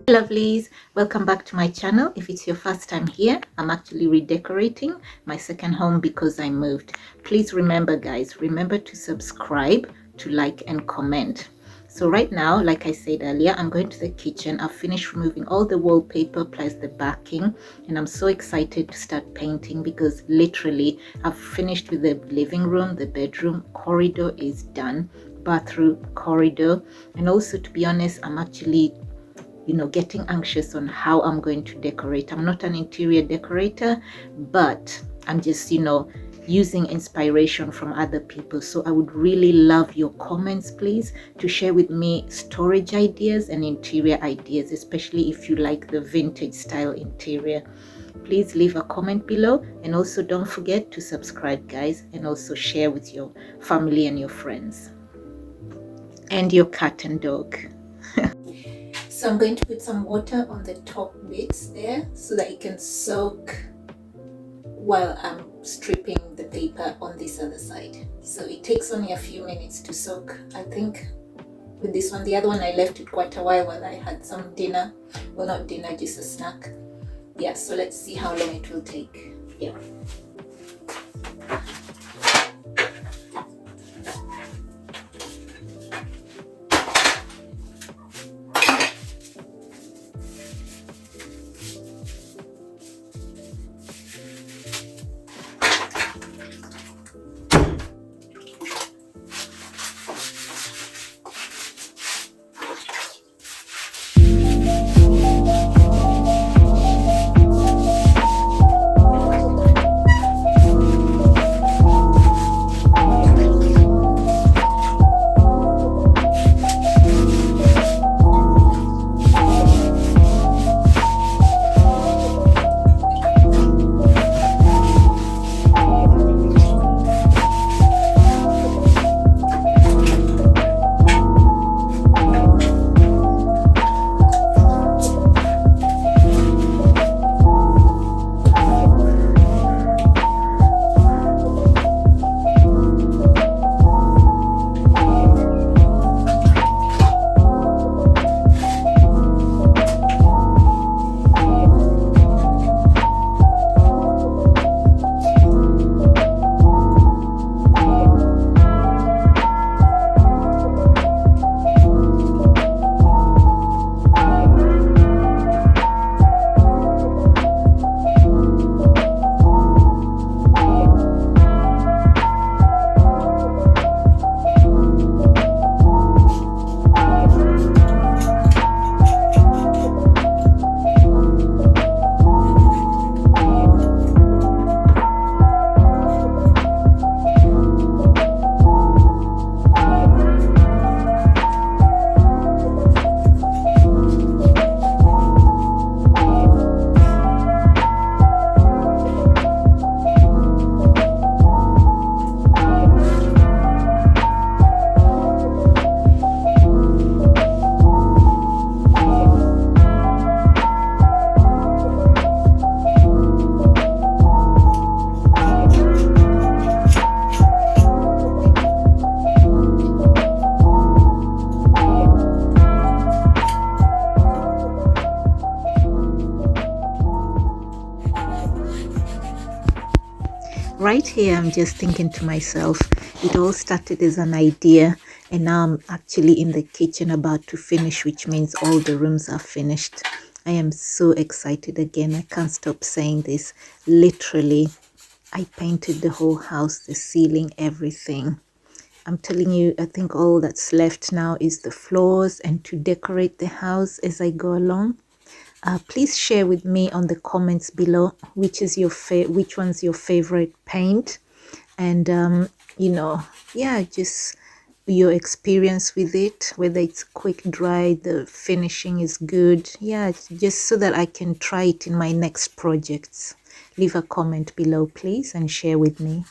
Lovelies, welcome back to my channel. If it's your first time here, I'm actually redecorating my second home because I moved. Please remember, guys, remember to subscribe, to like and comment. So right now, like I said earlier, I'm going to the kitchen. I've finished removing all the wallpaper plus the backing, and I'm so excited to start painting because literally I've finished with the living room, the bedroom, corridor is done, bathroom, corridor, and also, to be honest, I'm actually getting anxious on how I'm going to decorate. I'm not an interior decorator, but I'm just, using inspiration from other people. So I would really love your comments, please, to share with me storage ideas and interior ideas, especially if you like the vintage style interior. Please leave a comment below, and also don't forget to subscribe, guys, and also share with your family and your friends and your cat and dog. So I'm going to put some water on the top bits there so that it can soak while I'm stripping the paper on this other side. So it takes only a few minutes to soak, I think, with this one. The other one I left it quite a while I had some dinner. Well, not dinner, just a snack. Yeah, so let's see how long it will take. Yeah. Right here, I'm just thinking to myself, it all started as an idea, and now I'm actually in the kitchen about to finish, which means all the rooms are finished. I am so excited again. I can't stop saying this. Literally, I painted the whole house, the ceiling, everything. I'm telling you, I think all that's left now is the floors and to decorate the house as I go along. Please share with me on the comments below which one's your favorite paint, and just your experience with it, whether it's quick dry, the finishing is good, just so that I can try it in my next projects. Leave a comment below, please, and share with me.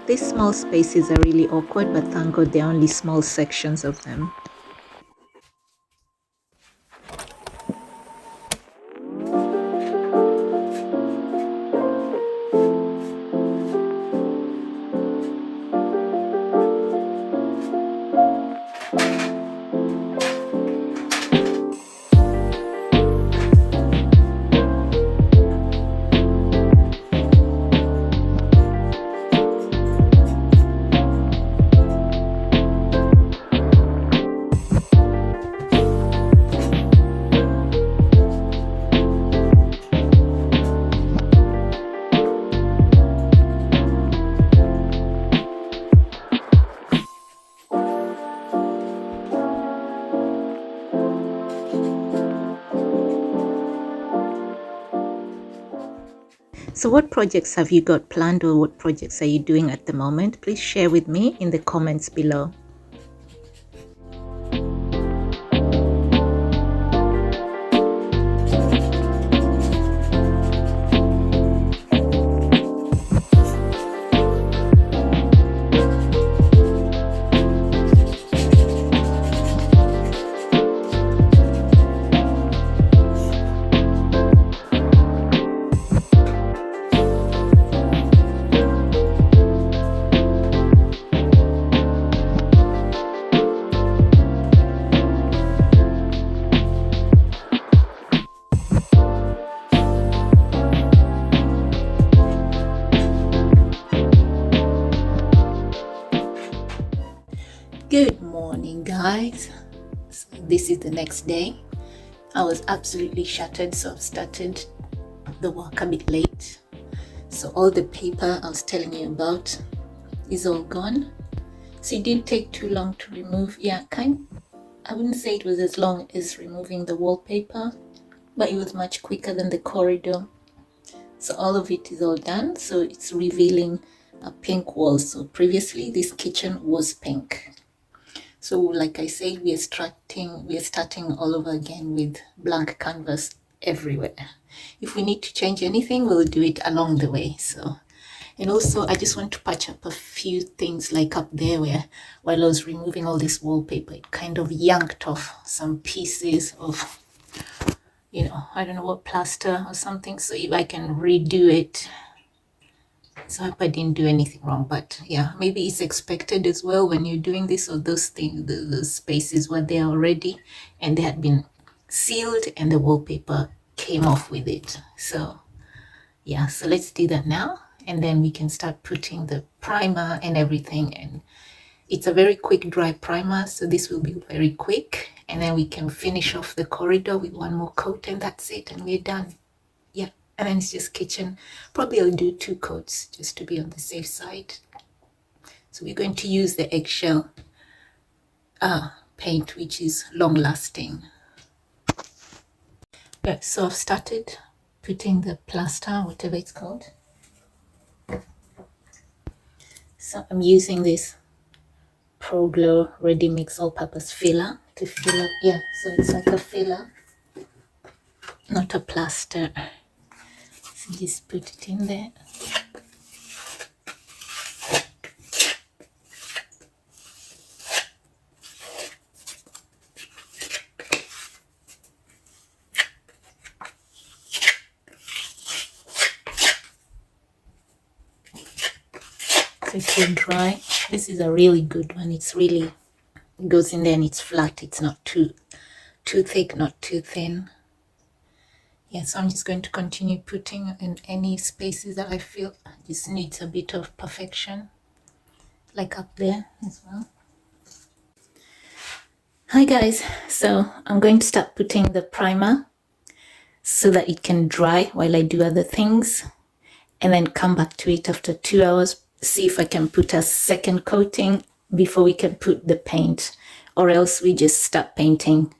These small spaces are really awkward, but thank God they're only small sections of them. So what projects have you got planned, or what projects are you doing at the moment? Please share with me in the comments below. Good morning, guys. So this is the next day. I was absolutely shattered, so I've started the work a bit late. So all the paper I was telling you about is all gone. So it didn't take too long to remove. I wouldn't say it was as long as removing the wallpaper, but it was much quicker than the corridor. So all of it is all done. So it's revealing a pink wall. So previously this kitchen was pink. So like I said, we are starting all over again with blank canvas everywhere. If we need to change anything, we'll do it along the way. So, and also I just want to patch up a few things, like up there where while I was removing all this wallpaper, it kind of yanked off some pieces of, I don't know what, plaster or something. So if I can redo it. So I hope I didn't do anything wrong, but yeah, maybe it's expected as well when you're doing this, or those things, the spaces were there already and they had been sealed and the wallpaper came off with it. So yeah, so let's do that now, and then we can start putting the primer and everything. And it's a very quick dry primer, so this will be very quick, and then we can finish off the corridor with one more coat and that's it, and we're done. Yeah. And then it's just kitchen. Probably I'll do 2 coats just to be on the safe side. So we're going to use the eggshell paint, which is long lasting. Yeah, so I've started putting the plaster, whatever it's called. So I'm using this Pro Glow Ready Mix All-Purpose Filler to fill up. Yeah, so it's like a filler, not a plaster. So just put it in there. So it will dry. This is a really good one. It's really, it goes in there and it's flat. It's not too thick, not too thin. Yeah, so I'm just going to continue putting in any spaces that I feel just needs a bit of perfection, like up there as well. Hi guys, so I'm going to start putting the primer so that it can dry while I do other things, and then come back to it after 2 hours, see if I can put a second coating before we can put the paint, or else we just start painting.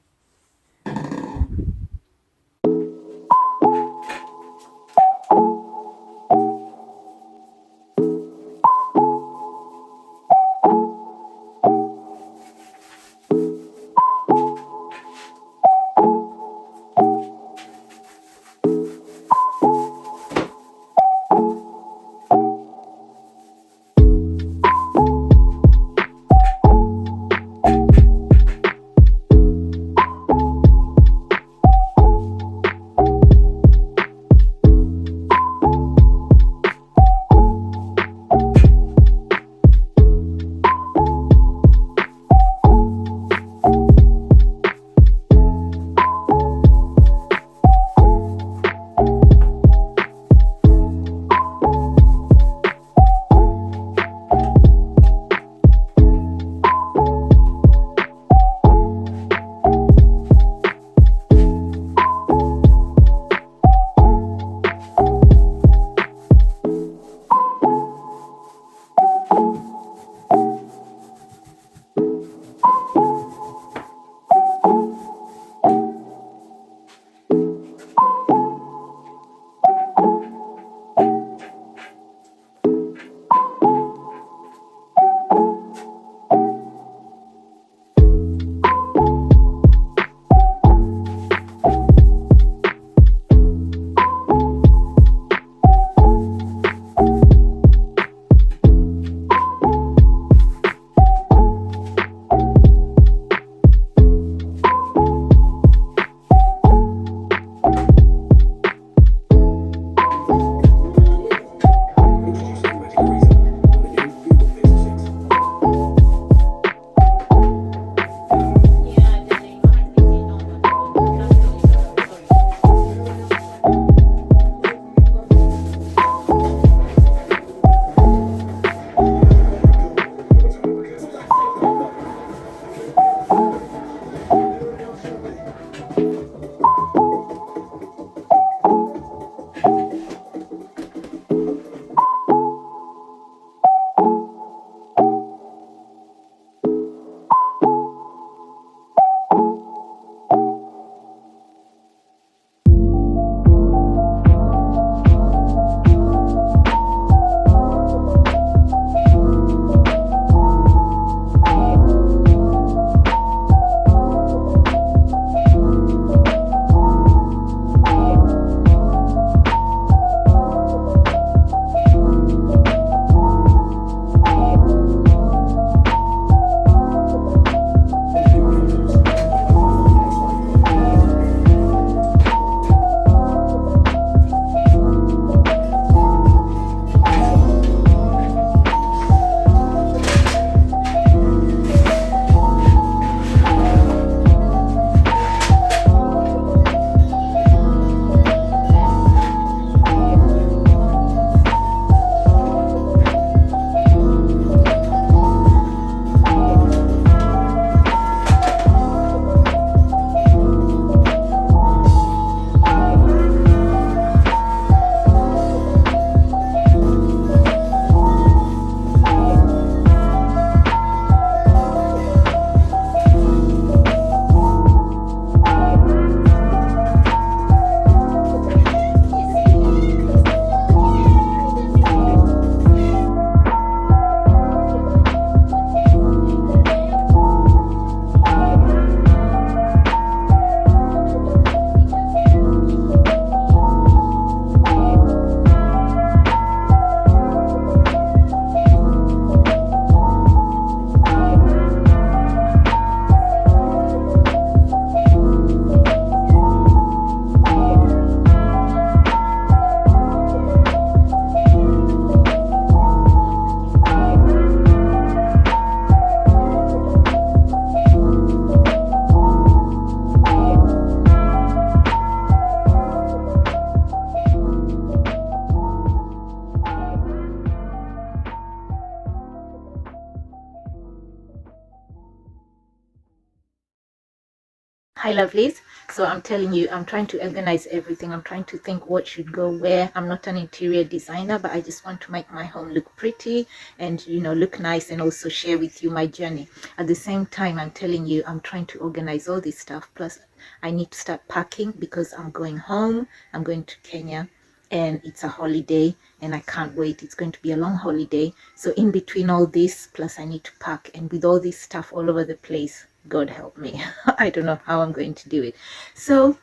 Hi lovelies. So I'm telling you, I'm trying to organize everything. I'm trying to think what should go where. I'm not an interior designer, but I just want to make my home look pretty and, you know, look nice, and also share with you my journey. At the same time, I'm telling you, I'm trying to organize all this stuff. Plus I need to start packing because I'm going home. I'm going to Kenya and it's a holiday and I can't wait. It's going to be a long holiday. So in between all this, plus I need to pack, and with all this stuff all over the place, God help me. I don't know how I'm going to do it. So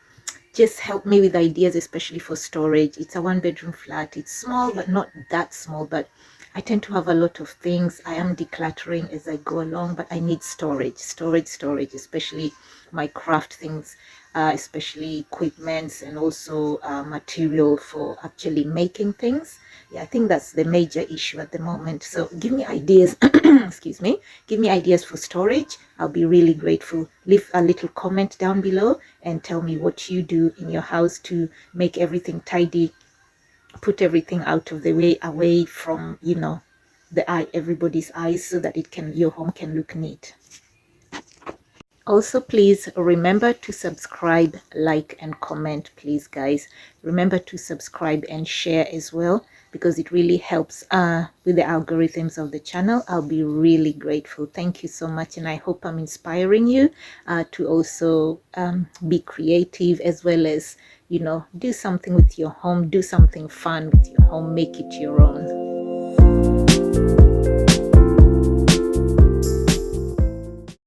just help me with ideas, especially for storage. It's a 1-bedroom flat. It's small, but not that small, but I tend to have a lot of things. I am decluttering as I go along, but I need storage, especially my craft things, especially equipments, and also material for actually making things. Yeah, I think that's the major issue at the moment. So give me ideas, excuse me, give me ideas for storage. I'll be really grateful. Leave a little comment down below and tell me what you do in your house to make everything tidy, put everything out of the way, away from, you know, the eye, everybody's eyes, so that your home can look neat. Also, please remember to subscribe, like, and comment, please guys. Remember to subscribe and share as well, because it really helps with the algorithms of the channel. I'll be really grateful. Thank you so much, and I hope I'm inspiring you to also be creative, as well as, you know, do something with your home, do something fun with your home, make it your own.